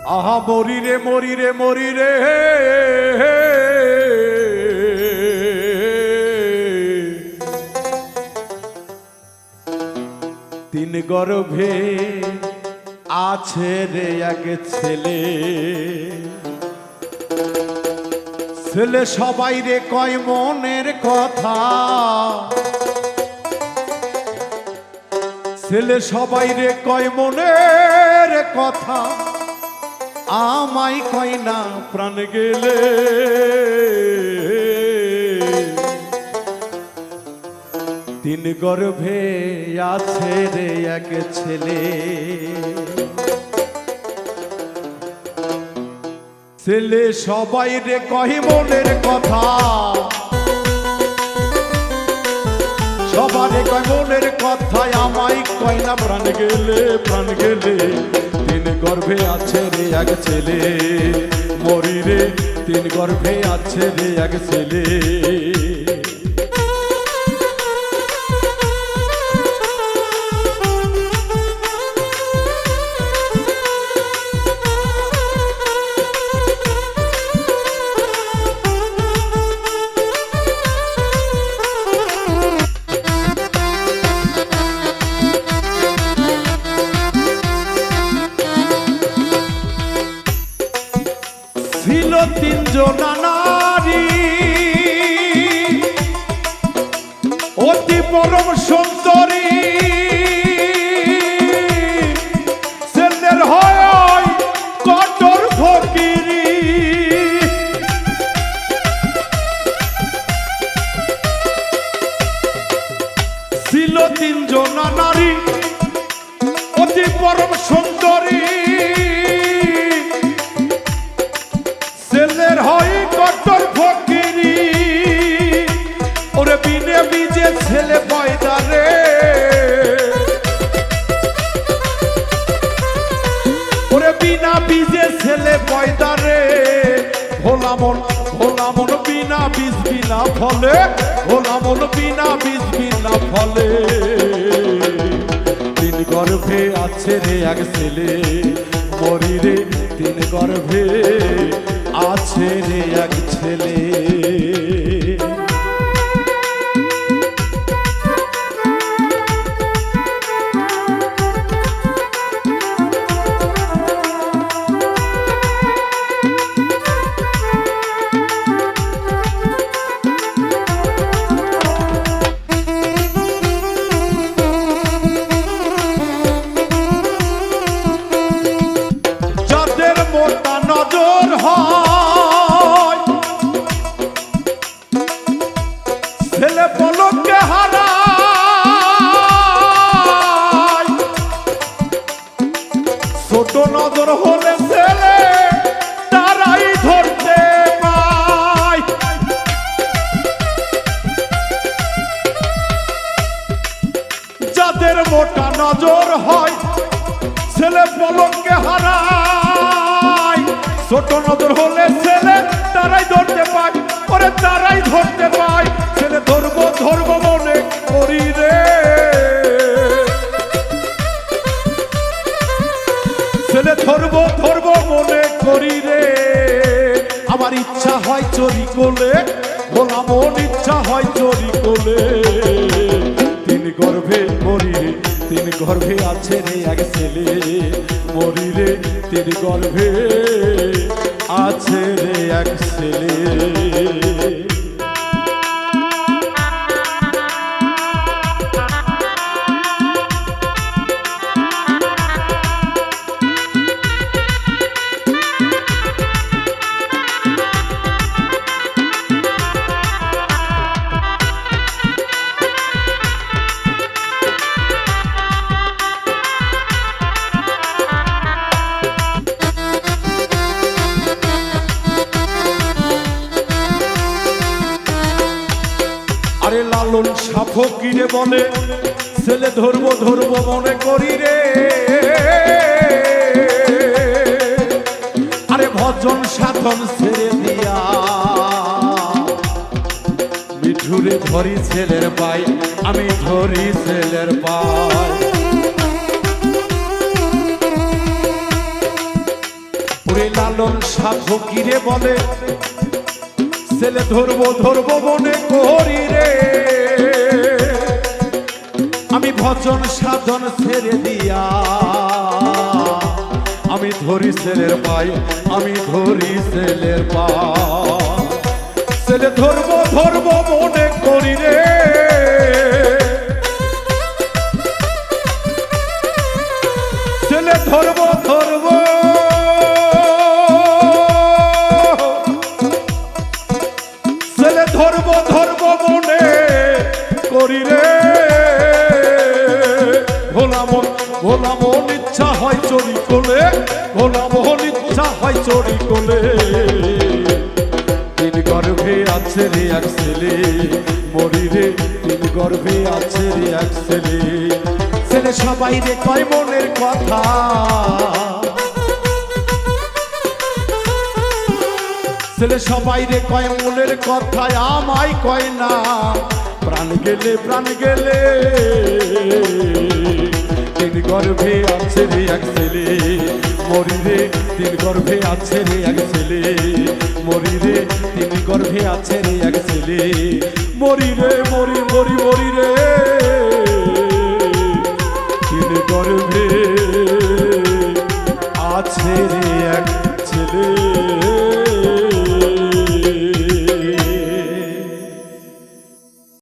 আহা মরি রে মরি রে মরি রে, তিন গর্ভে আছে রে এক ছেলে, ছেলে সবাই রে কয় মনের কথা, ছেলে সবাই রে কয় মনের কথা, আমায় কয় না প্রাণ গেলে। তিন গর্ভে আছে রে এক ছেলে, ছেলে সবাই রে কয় মনের কথা, সবারে কয় মনের কথায় আমায় কয় না প্রাণ গেলে, প্রাণ গেলে। তিন গর্ভে আছে রে এক ছেলে, মরি রে তিন গর্ভে আছে রে এক ছেলে। ছিল তিনজন নারী, অতি পরম সুন্দরী, ছেলের হয় কঠোর ফকিরি। ছিল তিনজন নারী, অতি পরম সুন্দরী, ছেলের হয় কঠোর ফকিরি। ওরে বিনে বিজে ছেলে পয়দা রে, ওরে বিনা বীজে ছেলে পয়দা রে। ভোলা মন বিনা বীজ বিনা ফলে, ভোলা মন বিনা বীজ বিনা ফলে। তিন গর্ভে আছে রে এক ছেলে, মরি রে তিন গর্ভে আছে রে এক ছেলে। যাদের মোটা নজর হয়, ছেলে পলকে হারায়, ছোট নজর হলে ছেলে তারাই ধরতে পায়। যাদের মোটা নজর হয়, ছেলে পলকে হারায়, ছোট নজর হলে ছেলে তারাই ধরতে পায়, ওরে তারাই ধরতে পায়। ছেলে ধরবো ধরবো মনে করি রে, ছেলে ধরবো ধরবো মনে করি রে। আমার ইচ্ছা হয় চুরি কোলে, ভোলা মন ইচ্ছা হয় চুরি কোলে। তিন গর্ভে মরি রে তিন গর্ভে আছে রে এক ছেলে, মরি রে তিন গর্ভে আছে রে এক ছেলে। আরে লালন শাহ ফকিরে বলে, ছেলে ধরবো ধরবো মনে করি রে। আরে ভজন সাধন ছেড়ে দিয়া, মিঠুরে ধরি ছেলের পাই, আমি ধরি ছেলের পাই। লালন শাহ ফকিরে বলে ছেলে ধরবো ধরবো মনে করি রে, আমি ভজন সাধন ছেড়ে দিয়া আমি ধরি ছেলের পাই, আমি ধরি ছেলের পাই। ছেলে ধরবো ধরবো মনে করি রে, ছেলে ধরবো ধরবো ছেলে ধরবো ধরবো মনে করি রে, ভোলা মন ভোলা মন ইচ্ছা হয় চড়ি কোলে, ভোলা মন ইচ্ছা হয় চড়ি কোলে। তিন গর্ভে আছে রে এক ছেলে মরি রে, তিন গর্ভে আছে রে এক ছেলে। ছেলে সবাই রে কয় মনের কথা, ছেলে সবাই রে কয় মনের কথা, আমায় কয় না প্রাণ গেলে প্রাণ গেলে। তিন গর্ভে আছে রে এক ছেলে মরি রে, তিন গর্ভে আছে রে এক ছেলে মরি রে, তিন গর্ভে আছে রে এক ছেলে মরি রে, মরি মরি মরি রে, তিন গর্ভে আছে রে